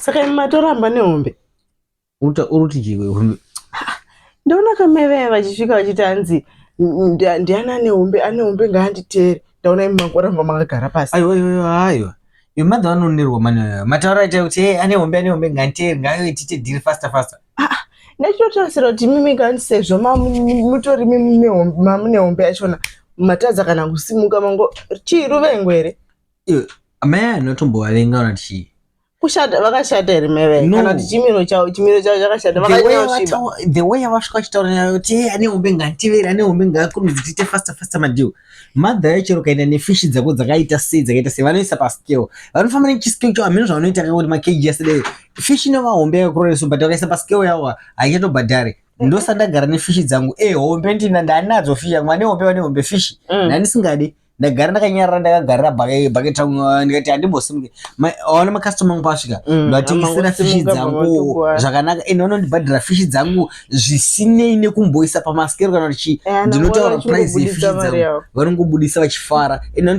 Saka matoramba nehombe. Uruti jiwe. Ndona kameve vachisvika vachitanzi ndiana nehombe ane hombe ngaanditere. Ndaona imakoramba makagara pasi. Aiwa. Imadha vanonerwa mani. Mataura ita kuti ane hombe ngaanditere ngayo tite deal faster. Ndachitotarisira kuti mimi ngaandisezvo mutori mune hombe yachona matadza kana kusimuka mango chiruvengwere. Amai anotombovavenga kana chii. Kushata vakashata here meve kana kuti chimiro chavo chakashata vakanyasviba. The way avasvika vachitaura kuti ane hombe ngaanditere ane hombe ngaakurumidze tiite faster madeal. Madha yacho kaenda nefishi dzako dzakaita sei vanoisa pascale. Vanofamba nechiscale cho ameno zvavanoita kuti makeji asidei. Fishi nova hombe yakuroreso but vakaisa pascale yavo haichatobhadhare. Ndosandagara nefishi dzangu. Hombe ndanadzo fishi yangu ane hombe fishi. Ndandisingadi. Ndagara ndakanyarara ndakagarira bucket rangu ndikati handimbosimuke. Waona makastoma angu pasvika ndatengesera fishi dzangu zvakanaka ende vanondibhadhira fishi dzangu zvisinei nekumboisa pamaskero kana kuti ndinotaura price yefishi dzangu vanongobudisa vachifara.